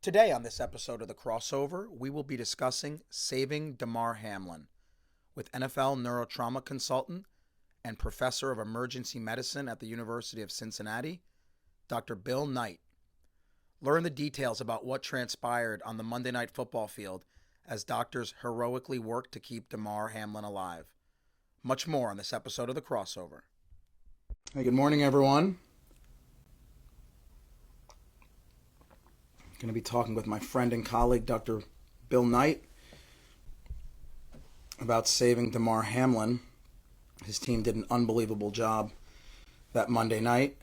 Today on this episode of The Crossover, we will be discussing saving Damar Hamlin with NFL neurotrauma consultant and professor of emergency medicine at the University of Cincinnati, Dr. Bill Knight. Learn the details about what transpired on the Monday Night Football field as doctors heroically worked to keep Damar Hamlin alive. Much more on this episode of The Crossover. Hey, good morning, everyone. Going to be talking with my friend and colleague, Dr. Bill Knight, about saving Damar Hamlin. His team did an unbelievable job that Monday night.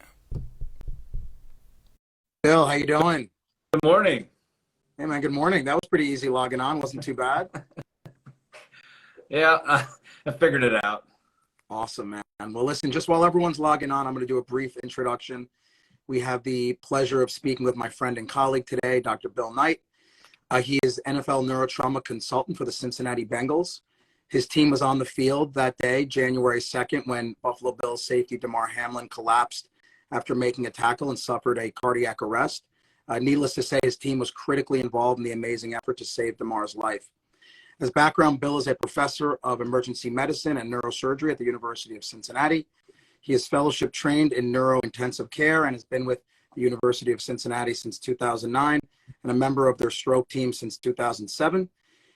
Bill, how you doing? Good morning. Hey, man, good morning. That was pretty easy logging on. Wasn't too bad. Yeah, I figured it out. Awesome, man. Well, listen, just while everyone's logging on, I'm going to do a brief introduction. We have the pleasure of speaking with my friend and colleague today, Dr. Bill Knight. He is NFL neurotrauma consultant for the Cincinnati Bengals. His team was on the field that day, January 2nd, when Buffalo Bills safety Damar Hamlin collapsed after making a tackle and suffered a cardiac arrest. Needless to say, his team was critically involved in the amazing effort to save Damar's life. As background, Bill is a professor of emergency medicine and neurosurgery at the University of Cincinnati. He is fellowship trained in neurointensive care and has been with the University of Cincinnati since 2009 and a member of their stroke team since 2007.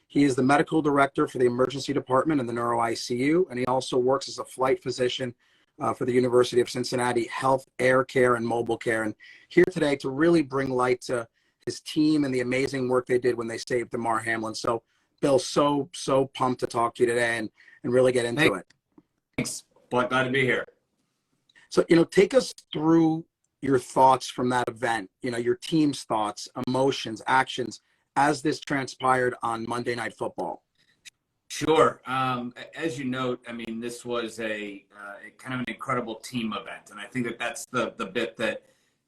He is the medical director for the emergency department in the neuro ICU, and he also works as a flight physician for the University of Cincinnati Health, Air Care, and Mobile Care. And here today to really bring light to his team and the amazing work they did when they saved Damar Hamlin. So, Bill, so pumped to talk to you today and really get into it. Thanks. Glad to be here. So, take us through your thoughts from that event, your team's thoughts, emotions, actions as this transpired on Monday Night Football. Sure. As you note, this was a kind of an incredible team event. And I think that's the bit that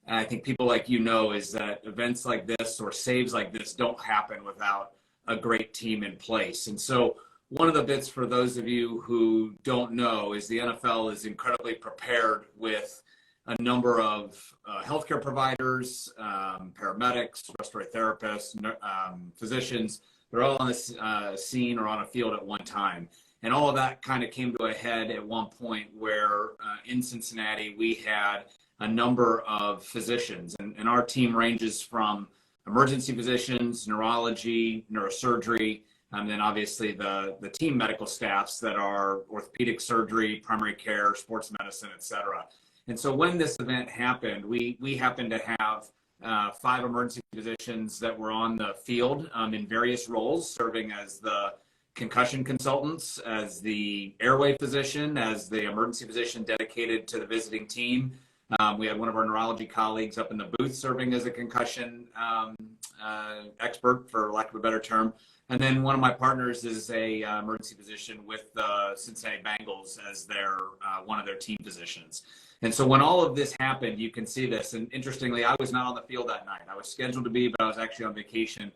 I think people like is that events like this or saves like this don't happen without a great team in place. And so one of the bits for those of you who don't know is the NFL is incredibly prepared with a number of healthcare providers, paramedics, respiratory therapists, physicians. They're all on this scene or on a field at one time. And all of that kind of came to a head at one point where in Cincinnati, we had a number of physicians. And our team ranges from emergency physicians, neurology, neurosurgery, and then obviously the team medical staffs that are orthopedic surgery, primary care, sports medicine, et cetera. And so when this event happened, we happened to have 5 emergency physicians that were on the field in various roles, serving as the concussion consultants, as the airway physician, as the emergency physician dedicated to the visiting team. We had one of our neurology colleagues up in the booth serving as a concussion expert, for lack of a better term. And then one of my partners is a emergency physician with the Cincinnati Bengals as their one of their team physicians. And so when all of this happened, you can see this. And interestingly, I was not on the field that night. I was scheduled to be, but I was actually on vacation,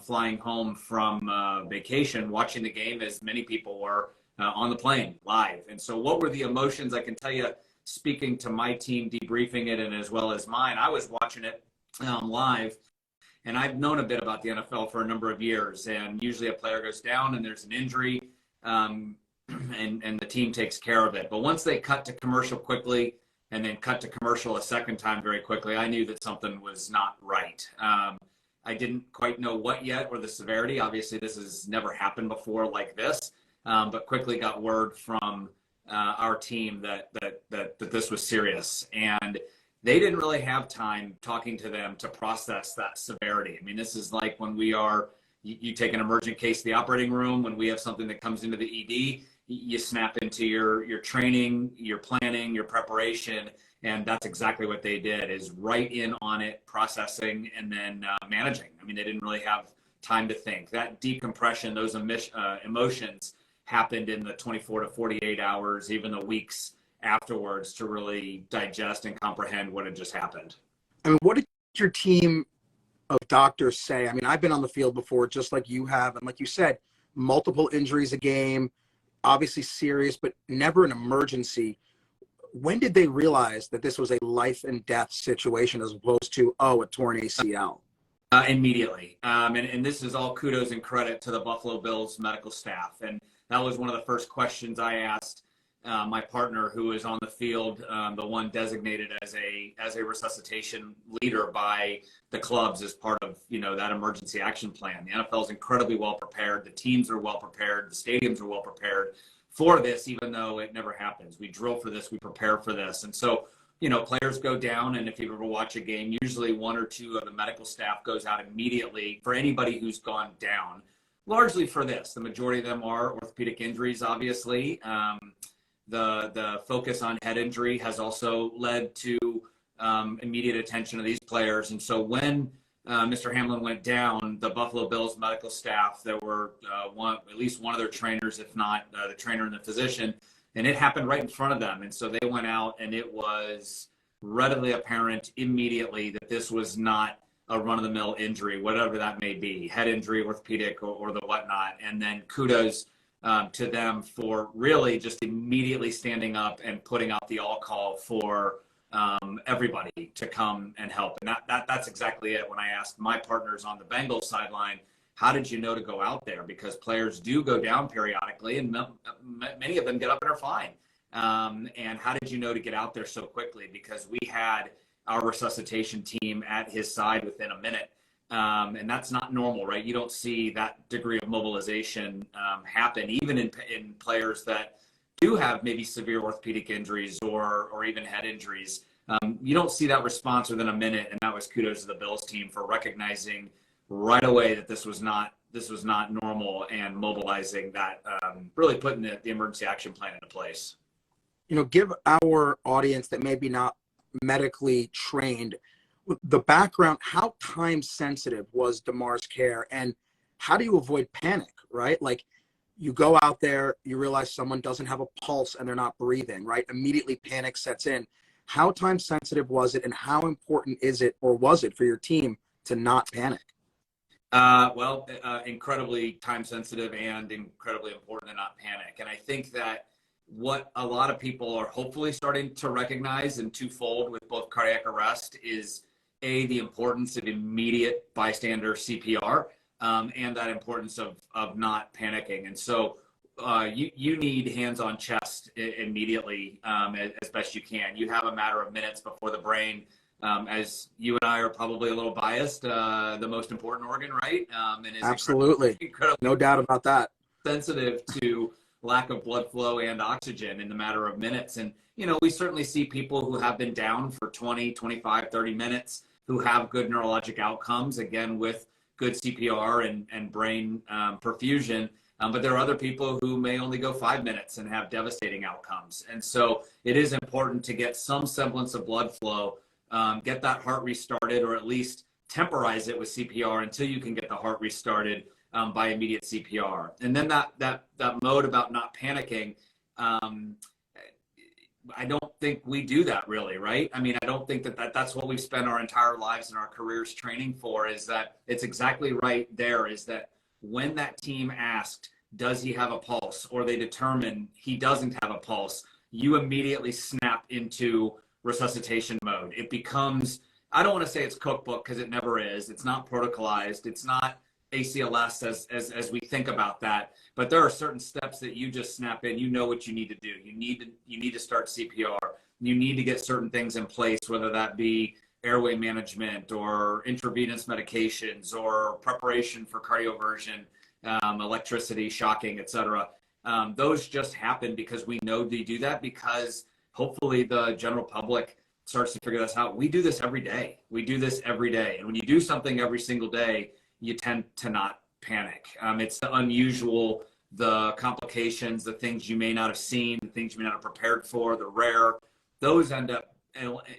flying home from vacation, watching the game as many people were on the plane live. And so what were the emotions? I can tell you, speaking to my team, debriefing it, and as well as mine, I was watching it live. And I've known a bit about the NFL for a number of years, and usually a player goes down and there's an injury, and the team takes care of it. But once they cut to commercial quickly and then cut to commercial a second time very quickly, I knew that something was not right. I didn't quite know what yet or the severity. Obviously, this has never happened before like this, but quickly got word from our team that this was serious. And they didn't really have time talking to them to process that severity. This is like when you take an emergent case to the operating room, when we have something that comes into the ED, you snap into your training, your planning, your preparation. And that's exactly what they did, is right in on it, processing and then managing. They didn't really have time to think. That decompression, those emotions happened in the 24 to 48 hours, even the weeks afterwards, to really digest and comprehend what had just happened. What did your team of doctors say? I've been on the field before, just like you have. And like you said, multiple injuries a game, obviously serious, but never an emergency. When did they realize that this was a life and death situation as opposed to, a torn ACL? Immediately. And this is all kudos and credit to the Buffalo Bills medical staff. And that was one of the first questions I asked my partner, who is on the field, the one designated as a resuscitation leader by the clubs as part of, that emergency action plan. The NFL is incredibly well prepared. The teams are well prepared. The stadiums are well prepared for this, even though it never happens. We drill for this. We prepare for this. And so, players go down, and if you ever watch a game, usually one or two of the medical staff goes out immediately for anybody who's gone down, largely for this. The majority of them are orthopedic injuries, obviously. The focus on head injury has also led to immediate attention of these players. And so when Mr. Hamlin went down, the Buffalo Bills medical staff, there were at least one of their trainers, if not the trainer and the physician, and it happened right in front of them. And so they went out, and it was readily apparent immediately that this was not a run-of-the-mill injury, whatever that may be, head injury, orthopedic, or the whatnot. And then kudos to them for really just immediately standing up and putting out the all call for everybody to come and help. And that's exactly it. When I asked my partners on the Bengals sideline, how did you know to go out there? Because players do go down periodically, and many of them get up and are fine. And how did you know to get out there so quickly? Because we had our resuscitation team at his side within a minute. And that's not normal, right? You don't see that degree of mobilization happen, even in players that do have maybe severe orthopedic injuries or even head injuries. You don't see that response within a minute, and that was kudos to the Bills team for recognizing right away that this was not normal and mobilizing that, really putting the emergency action plan into place. Give our audience that maybe not medically trained the background. How time sensitive was Damar's care, and how do you avoid panic, right? Like, you go out there, you realize someone doesn't have a pulse and they're not breathing, right? Immediately panic sets in. How time sensitive was it, and how important is it, or was it, for your team to not panic? Incredibly time sensitive and incredibly important to not panic. And I think that what a lot of people are hopefully starting to recognize in twofold with both cardiac arrest is the importance of immediate bystander CPR, and that importance of not panicking. And so you need hands on chest immediately, as best you can. You have a matter of minutes before the brain, as you and I are probably a little biased, the most important organ, right? And is absolutely incredibly, no doubt about that, sensitive to lack of blood flow and oxygen in the matter of minutes. And, we certainly see people who have been down for 20, 25, 30 minutes who have good neurologic outcomes, again, with good CPR and brain perfusion. But there are other people who may only go 5 minutes and have devastating outcomes. And so it is important to get some semblance of blood flow, get that heart restarted, or at least temporize it with CPR until you can get the heart restarted by immediate CPR. And then that mode about not panicking, I don't think we do that really, right? I mean, I don't think that's what we've spent our entire lives and our careers training for. Is that it's exactly right there, is that when that team asked, does he have a pulse, or they determine he doesn't have a pulse, you immediately snap into resuscitation mode. It becomes, I don't want to say it's cookbook, because it never is. It's not protocolized. It's not ACLS as we think about that. But there are certain steps that you just snap in. You know what you need to do. You need to start CPR. You need to get certain things in place, whether that be airway management or intravenous medications or preparation for cardioversion, electricity, shocking, etc. Those just happen because we know they do that, because hopefully the general public starts to figure this out. We do this every day. And when you do something every single day, you tend to not panic. It's the unusual, the complications, the things you may not have seen, the things you may not have prepared for, the rare, those end up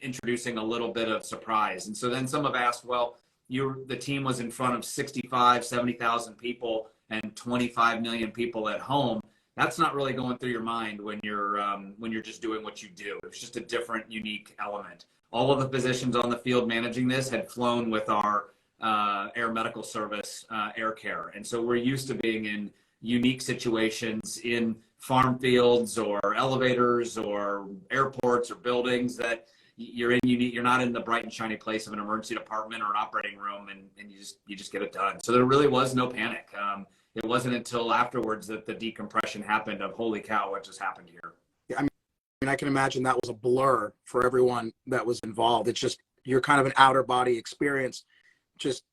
introducing a little bit of surprise. And so then some have asked, well, the team was in front of 65, 70,000 people and 25 million people at home. That's not really going through your mind when you're just doing what you do. It's just a different, unique element. All of the physicians on the field managing this had flown with our air medical service, air care. And so we're used to being in unique situations in farm fields or elevators or airports or buildings that you're not in the bright and shiny place of an emergency department or an operating room, and you just get it done. So there really was no panic. It wasn't until afterwards that the decompression happened of, holy cow, what just happened here? Yeah, I mean, I can imagine that was a blur for everyone that was involved. It's just, you're kind of an outer body experience. Just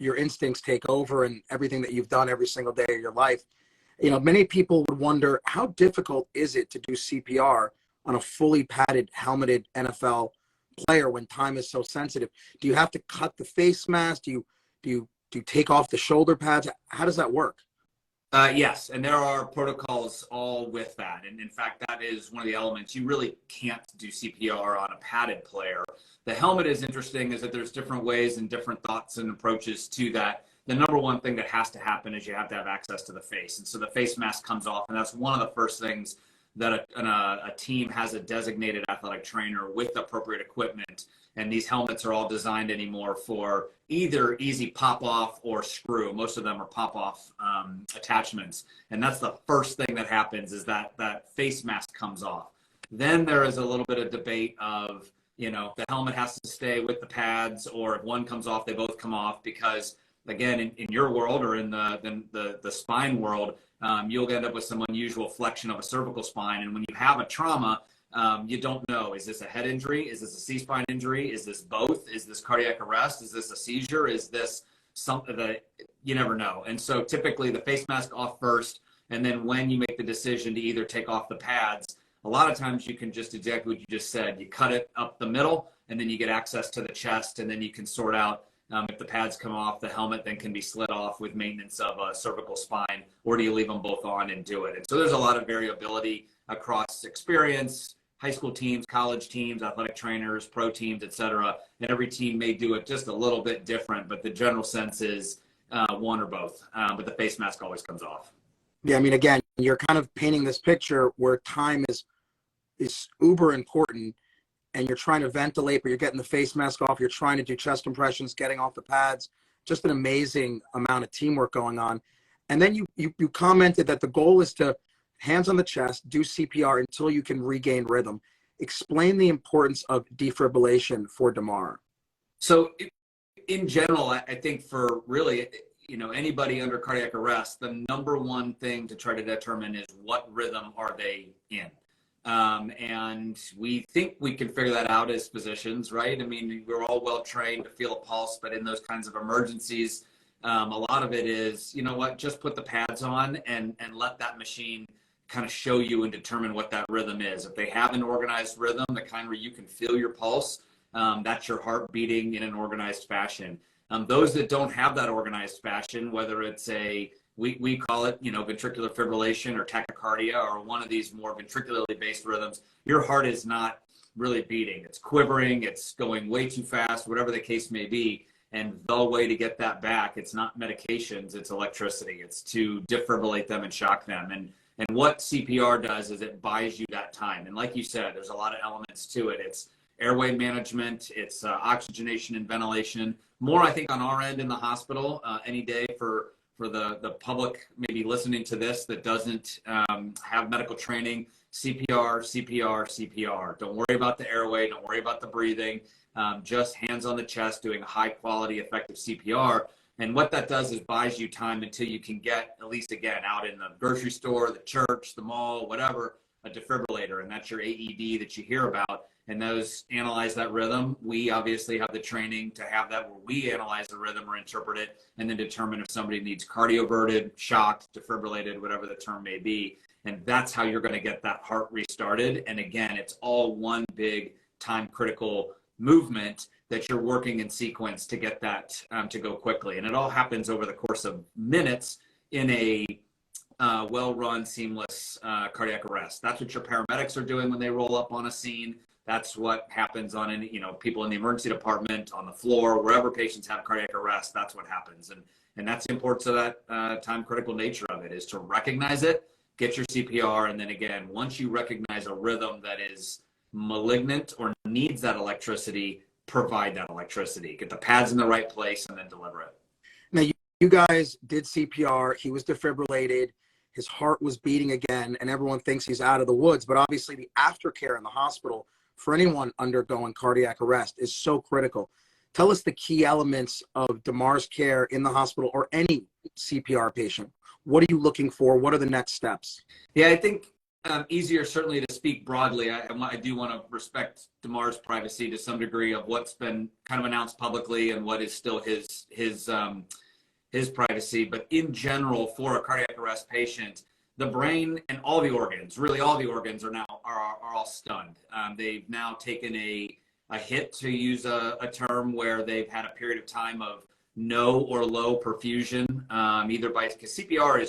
your instincts take over, and everything that you've done every single day of your life. You know, many people would wonder, how difficult is it to do CPR on a fully padded, helmeted NFL player when time is so sensitive? Do you have to cut the face mask? Do you take off the shoulder pads? How does that work? Yes, and there are protocols all with that. And in fact, that is one of the elements. You really can't do CPR on a padded player. The helmet is interesting, is that there's different ways and different thoughts and approaches to that. The number one thing that has to happen is you have to have access to the face. And so the face mask comes off, and that's one of the first things that a team has a designated athletic trainer with appropriate equipment. And these helmets are all designed anymore for either easy pop off or screw. Most of them are pop off attachments. And that's the first thing that happens, is that face mask comes off. Then there is a little bit of debate of, you know, the helmet has to stay with the pads, or if one comes off, they both come off, because again, in your world, or in the spine world, you'll end up with some unusual flexion of a cervical spine. And when you have a trauma, you don't know, is this a head injury? Is this a C-spine injury? Is this both? Is this cardiac arrest? Is this a seizure? Is this something that you never know? And so typically the face mask off first, and then when you make the decision to either take off the pads, a lot of times you can just exactly what you just said. You cut it up the middle, and then you get access to the chest, and then you can sort out if the pads come off, the helmet then can be slid off with maintenance of a cervical spine, or do you leave them both on and do it? And so there's a lot of variability across experience, high school teams, college teams, athletic trainers, pro teams, et cetera. And every team may do it just a little bit different, but the general sense is one or both. But the face mask always comes off. Yeah, I mean, again, you're kind of painting this picture where time is uber important, and you're trying to ventilate, but you're getting the face mask off. You're trying to do chest compressions, getting off the pads. Just an amazing amount of teamwork going on. And then you commented that the goal is to hands on the chest, do CPR until you can regain rhythm. Explain the importance of defibrillation for Damar. So in general, I think for really, you know, anybody under cardiac arrest, the number one thing to try to determine is what rhythm are they in. And we think we can figure that out as physicians, right? I mean, we're all well trained to feel a pulse, but in those kinds of emergencies, a lot of it is, you know what, just put the pads on and let that machine kind of show you and determine what that rhythm is. If they have an organized rhythm, the kind where you can feel your pulse, that's your heart beating in an organized fashion. Those that don't have that organized fashion, whether it's we call it, you know, ventricular fibrillation or tachycardia, or one of these more ventricularly based rhythms, your heart is not really beating. It's quivering, it's going way too fast, whatever the case may be. And the way to get that back, it's not medications, it's electricity. It's to defibrillate them and shock them. And what CPR does is it buys you that time. And like you said, there's a lot of elements to it. It's airway management, it's oxygenation and ventilation. More, I think, on our end in the hospital any day for the public maybe listening to this that doesn't have medical training. CPR, CPR, CPR. Don't worry about the airway. Don't worry about the breathing. Just hands on the chest doing high quality, effective CPR. And what that does is buys you time until you can get, at least again, out in the grocery store, the church, the mall, whatever, a defibrillator. And that's your AED that you hear about. And those analyze that rhythm. We obviously have the training to have that where we analyze the rhythm or interpret it and then determine if somebody needs cardioverted, shocked, defibrillated, whatever the term may be. And that's how you're going to get that heart restarted. And again, it's all one big time critical movement that you're working in sequence to get that to go quickly. And it all happens over the course of minutes in a well-run, seamless cardiac arrest. That's what your paramedics are doing when they roll up on a scene. That's what happens on any, you know, people in the emergency department, on the floor, wherever patients have cardiac arrest, that's what happens. And that's the importance of that time critical nature of it, is to recognize it, get your CPR, and then again, once you recognize a rhythm that is malignant or needs that electricity, provide that electricity, get the pads in the right place, and then deliver it. Now, you guys did CPR. He was defibrillated. His heart was beating again, and everyone thinks he's out of the woods. But obviously, the aftercare in the hospital for anyone undergoing cardiac arrest is so critical. Tell us the key elements of Damar's care in the hospital or any CPR patient. What are you looking for? What are the next steps? Yeah, I think easier certainly to speak broadly. I do want to respect Damar's privacy to some degree of what's been kind of announced publicly and what is still his privacy. But in general, for a cardiac arrest patient, the brain and all the organs, really all the organs are now are all stunned. They've now taken a hit, to use a term, where they've had a period of time of no or low perfusion, either by, because CPR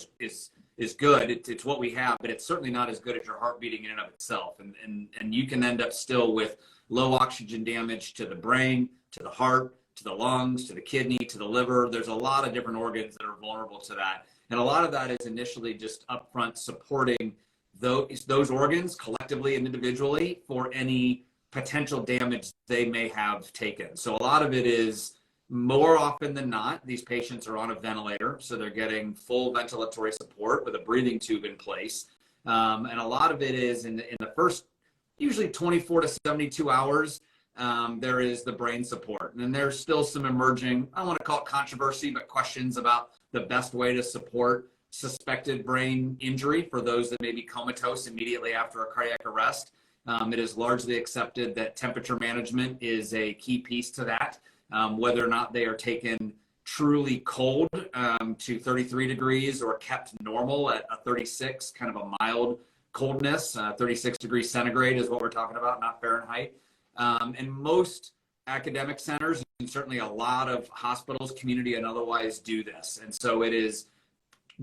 is good. It's what we have, but it's certainly not as good as your heart beating in and of itself. And you can end up still with low oxygen damage to the brain, to the heart, to the lungs, to the kidney, to the liver. There's a lot of different organs that are vulnerable to that. And a lot of that is initially just upfront supporting those organs collectively and individually for any potential damage they may have taken. So a lot of it is, more often than not, these patients are on a ventilator, so they're getting full ventilatory support with a breathing tube in place. And a lot of it is in the first, usually 24 to 72 hours, there is the brain support. And then there's still some emerging, I don't want to call it controversy, but questions about the best way to support suspected brain injury for those that may be comatose immediately after a cardiac arrest. It is largely accepted that temperature management is a key piece to that. Whether or not they are taken truly cold to 33 degrees or kept normal at a 36, kind of a mild coldness, 36 degrees centigrade is what we're talking about, not Fahrenheit. And most academic centers, and certainly a lot of hospitals, community and otherwise, do this. And so it is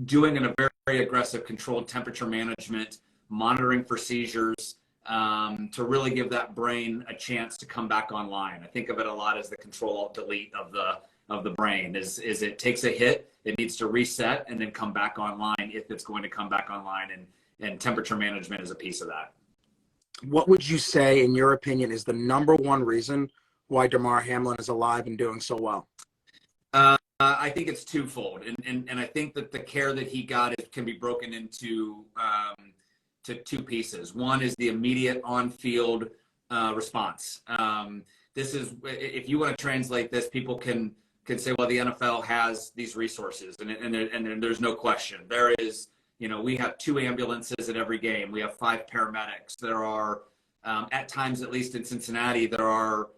doing a very, very aggressive controlled temperature management, monitoring for seizures, to really give that brain a chance to come back online. I think of it a lot as the Control-Alt-Delete of the brain. Is it takes a hit, it needs to reset and then come back online if it's going to come back online, and temperature management is a piece of that. What would you say, in your opinion, is the number one reason why Damar Hamlin is alive and doing so well? I think it's twofold, and I think that the care that he got can be broken into to two pieces. One is the immediate on-field response. This is, if you want to translate this, people can say, well, the NFL has these resources, and there's no question. There is, we have 2 ambulances at every game. We have 5 paramedics. There are, at times, at least in Cincinnati, there are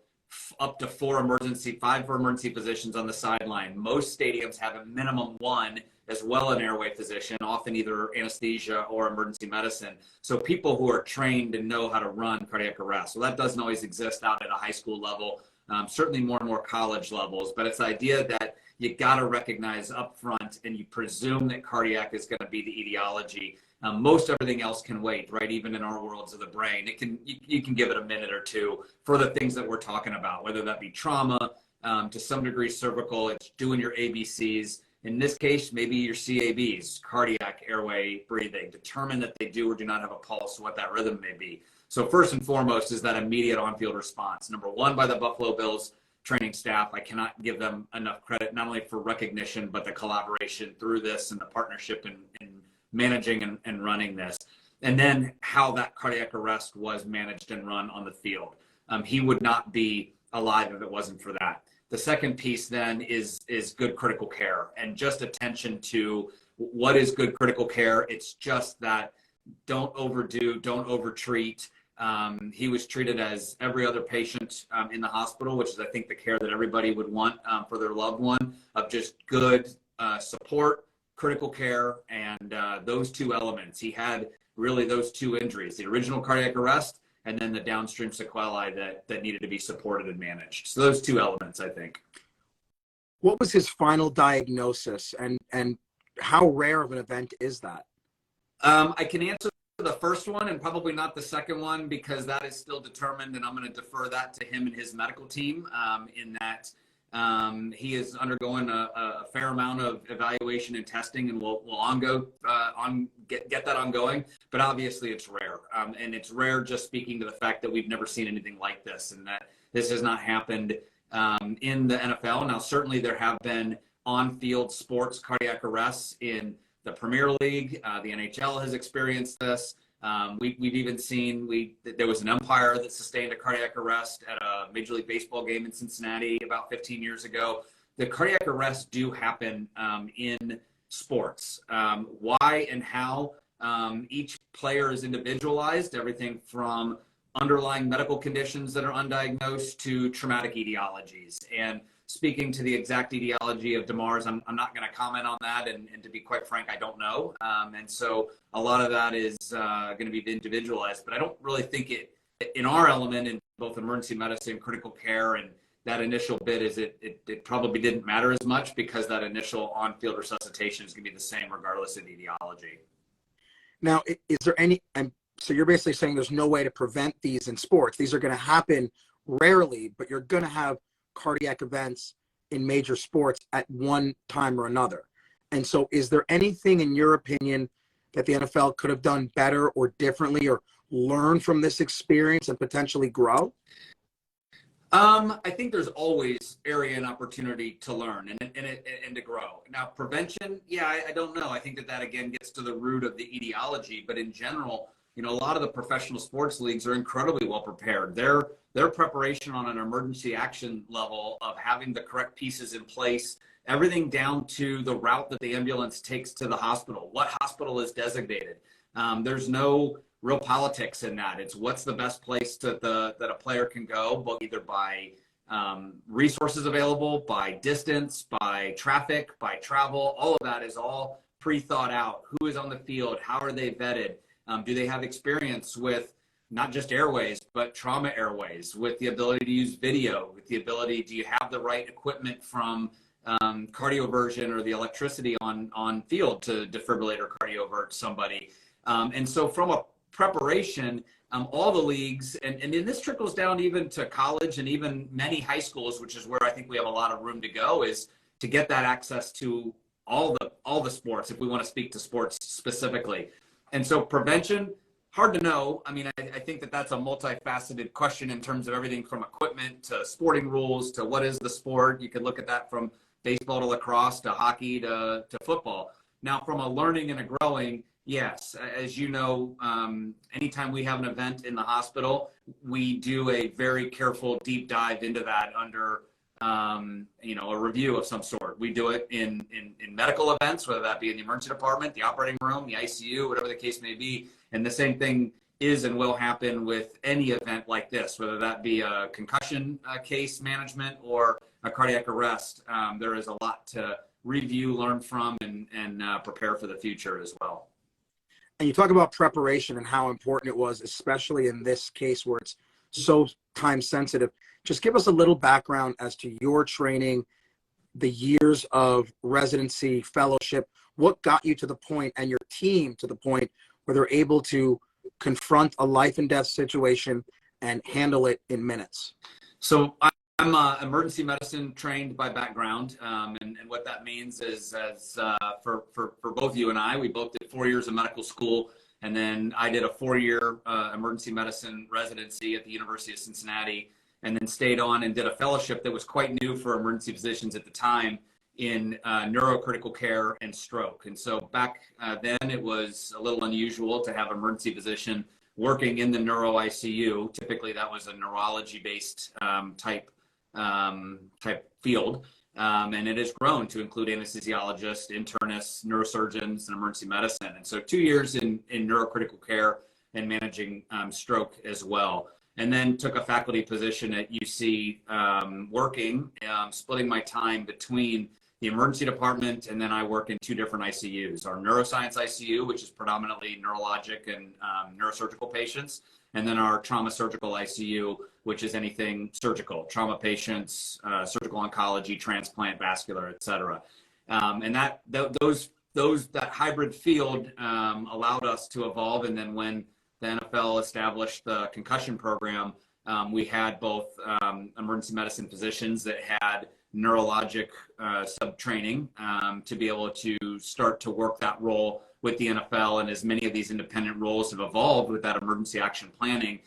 up to 5 emergency physicians on the sideline. Most stadiums have a minimum 1 as well, an airway physician, often either anesthesia or emergency medicine. So people who are trained and know how to run cardiac arrest. So that doesn't always exist out at a high school level, certainly more and more college levels, but it's the idea that you got to recognize up front and you presume that cardiac is going to be the etiology. Most everything else can wait, right? Even in our worlds of the brain, you can give it a minute or two for the things that we're talking about, whether that be trauma, to some degree cervical, it's doing your ABCs. In this case, maybe your CABs, cardiac, airway, breathing. Determine that they do or do not have a pulse, what that rhythm may be. So first and foremost is that immediate on-field response. Number one, by the Buffalo Bills training staff. I cannot give them enough credit, not only for recognition, but the collaboration through this and the partnership in managing and running this. And then how that cardiac arrest was managed and run on the field. He would not be alive if it wasn't for that. The second piece then is good critical care, and just attention to what is good critical care. It's just that don't overdo, don't overtreat. He was treated as every other patient in the hospital, which is, I think, the care that everybody would want for their loved one, of just good support, critical care, and those 2 elements. He had really those 2 injuries, the original cardiac arrest and then the downstream sequelae that needed to be supported and managed. So those 2 elements, I think. What was his final diagnosis, and how rare of an event is that? I can answer the first one and probably not the second one, because that is still determined, and I'm going to defer that to him and his medical team, in that he is undergoing a fair amount of evaluation and testing, and will get that ongoing. But obviously it's rare, and it's rare just speaking to the fact that we've never seen anything like this, and that this has not happened in the NFL. Now, certainly there have been on-field sports cardiac arrests in the Premier League. The NHL has experienced this. We've even seen there was an umpire that sustained a cardiac arrest at a Major League Baseball game in Cincinnati about 15 years ago. The cardiac arrests do happen in sports. Why and how? Each player is individualized, everything from underlying medical conditions that are undiagnosed to traumatic etiologies. And speaking to the exact etiology of Damar's, I'm not going to comment on that. And to be quite frank, I don't know. And so a lot of that is going to be individualized. But I don't really think in our element in both emergency medicine, critical care, and that initial bit is it probably didn't matter as much because that initial on-field resuscitation is going to be the same regardless of the etiology. Now, is there any, so you're basically saying there's no way to prevent these in sports. These are going to happen rarely, but you're going to have cardiac events in major sports at one time or another. And so is there anything in your opinion that the NFL could have done better or differently or learn from this experience and potentially grow? I think there's always area and opportunity to learn and to grow. Now, prevention, I don't know. I think that again gets to the root of the etiology. But in general, a lot of the professional sports leagues are incredibly well prepared. Their preparation on an emergency action level of having the correct pieces in place, everything down to the route that the ambulance takes to the hospital, what hospital is designated. There's no real politics in that. It's what's the best place that a player can go, but either by resources available, by distance, by traffic, by travel. All of that is all pre-thought out. Who is on the field? How are they vetted? Do they have experience with not just airways, but trauma airways, with the ability to use video, with the ability, do you have the right equipment from cardioversion or the electricity on field to defibrillate or cardiovert somebody? And so from a preparation, all the leagues, and this trickles down even to college and even many high schools, which is where I think we have a lot of room to go, is to get that access to all the sports, if we want to speak to sports specifically. And so prevention, hard to know. I mean, I think that's a multifaceted question in terms of everything from equipment to sporting rules to what is the sport. You could look at that from baseball to lacrosse to hockey to football. Now, from a learning and a growing, yes, as you know, anytime we have an event in the hospital, we do a very careful deep dive into that under a review of some sort. We do it in medical events, whether that be in the emergency department, the operating room, the ICU, whatever the case may be. And the same thing is and will happen with any event like this, whether that be a concussion case management or a cardiac arrest. There is a lot to review, learn from, and prepare for the future as well. And you talk about preparation and how important it was, especially in this case where it's so time sensitive. Just give us a little background as to your training, the years of residency, fellowship, what got you to the point and your team to the point where they're able to confront a life and death situation and handle it in minutes. So I'm emergency medicine trained by background, and what that means is, for both you and I, we both did 4 years of medical school, and then I did a 4-year emergency medicine residency at the University of Cincinnati, and then stayed on and did a fellowship that was quite new for emergency physicians at the time in neurocritical care and stroke. And so back then it was a little unusual to have an emergency physician working in the neuro ICU. Typically that was a neurology-based type field. And it has grown to include anesthesiologists, internists, neurosurgeons, and emergency medicine. And so 2 years in neurocritical care and managing stroke as well. And then took a faculty position at UC, working, splitting my time between the emergency department, and then I work in 2 different ICUs. Our neuroscience ICU, which is predominantly neurologic and neurosurgical patients, and then our trauma surgical ICU, which is anything surgical, trauma patients, surgical oncology, transplant, vascular, et cetera. And that hybrid field allowed us to evolve. And then when the NFL established the concussion program, we had both emergency medicine physicians that had neurologic sub-training to be able to start to work that role with the NFL. And as many of these independent roles have evolved with that emergency action planning,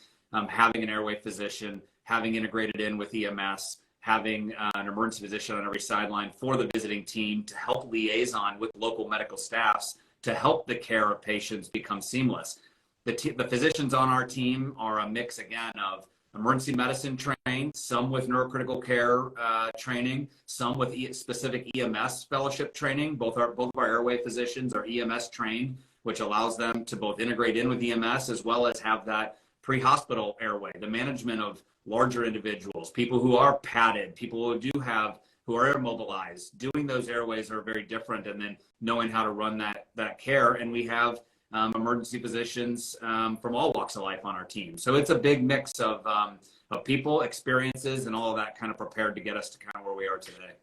having an airway physician, having integrated in with EMS, having an emergency physician on every sideline for the visiting team to help liaison with local medical staffs to help the care of patients become seamless. The physicians on our team are a mix, again, of emergency medicine trained, some with neurocritical care training, some with specific EMS fellowship training. Both of our airway physicians are EMS trained, which allows them to both integrate in with EMS as well as have that pre-hospital airway, the management of larger individuals, people who are padded, people who are air mobilized. Doing those airways are very different, and then knowing how to run that care. And we have emergency physicians from all walks of life on our team. So it's a big mix of people, experiences, and all of that kind of prepared to get us to kind of where we are today.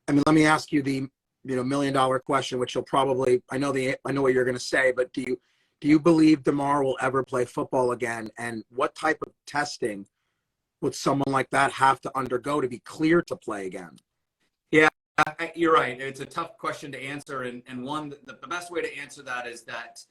I mean, let me ask you the $1 million question, which you'll probably, I know what you're going to say, but do you believe Damar will ever play football again? And what type of testing would someone like that have to undergo to be clear to play again? Yeah, you're right. It's a tough question to answer. And the best way to answer that is that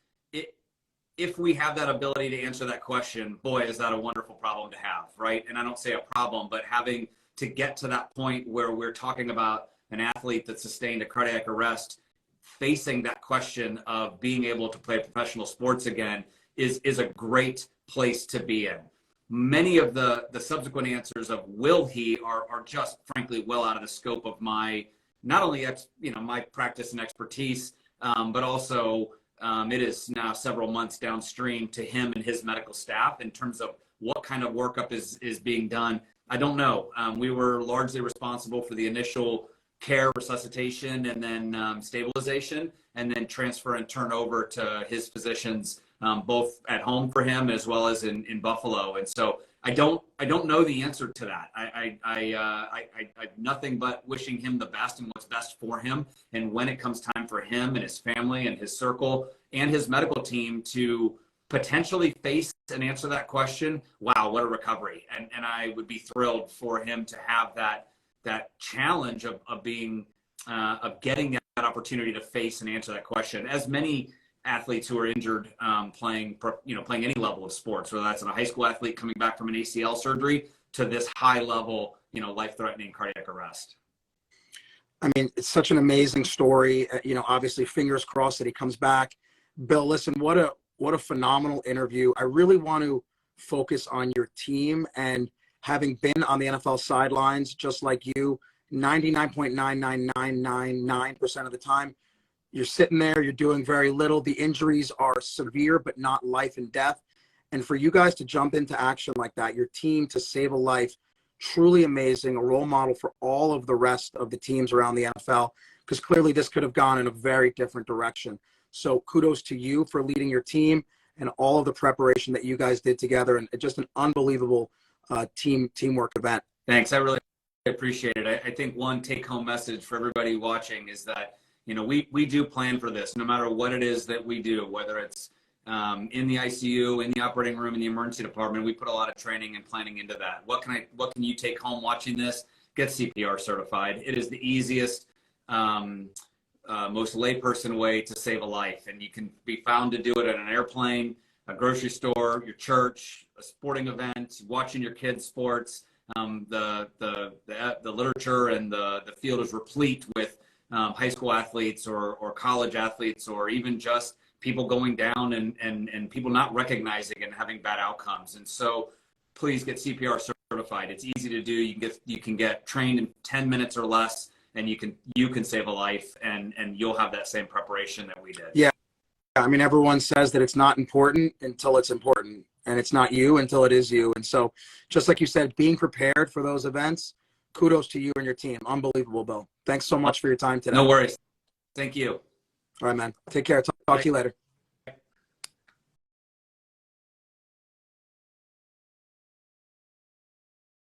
if we have that ability to answer that question, boy, is that a wonderful problem to have, right? And I don't say a problem, but having to get to that point where we're talking about an athlete that sustained a cardiac arrest, facing that question of being able to play professional sports again is a great place to be in. Many of the subsequent answers of will he are just frankly well out of the scope of my, not only my practice and expertise, but also it is now several months downstream to him and his medical staff in terms of what kind of workup is being done. I don't know. We were largely responsible for the initial care, resuscitation, and then stabilization, and then transfer and turn over to his physicians, both at home for him as well as in Buffalo. And so I don't know the answer to that. I nothing but wishing him the best and what's best for him. And when it comes time for him and his family and his circle and his medical team to potentially face and answer that question, wow, what a recovery. And I would be thrilled for him to have that challenge of getting that opportunity to face and answer that question. As many athletes who are injured playing any level of sports, whether that's a high school athlete coming back from an ACL surgery to this high level, life-threatening cardiac arrest. I mean, it's such an amazing story. Obviously, fingers crossed that he comes back. Bill, listen, what a phenomenal interview. I really want to focus on your team, and having been on the NFL sidelines, just like you, 99.99999% of the time, you're sitting there, you're doing very little. The injuries are severe, but not life and death. And for you guys to jump into action like that, your team to save a life, truly amazing, a role model for all of the rest of the teams around the NFL, because clearly this could have gone in a very different direction. So kudos to you for leading your team and all of the preparation that you guys did together, and just an unbelievable teamwork event. Thanks. I really appreciate it. I think one take-home message for everybody watching is that we do plan for this, no matter what it is that we do, whether it's in the ICU, in the operating room, in the emergency department. We put a lot of training and planning into that. What can you take home watching this? Get CPR certified. It is the easiest, most layperson way to save a life, and you can be found to do it at an airplane, a grocery store, your church, a sporting event, watching your kids' sports. The literature and the field is replete with high school athletes or college athletes, or even just people going down and people not recognizing and having bad outcomes. And so please get CPR certified. It's easy to do. You can get trained in 10 minutes or less, and you can save a life, and you'll have that same preparation that we did. Yeah. I mean, everyone says that it's not important until it's important, and it's not you until it is you. And so just like you said, being prepared for those events, kudos to you and your team. Unbelievable, Bill. Thanks so much for your time today. No worries. Thank you. All right, man. Take care. Talk to you later.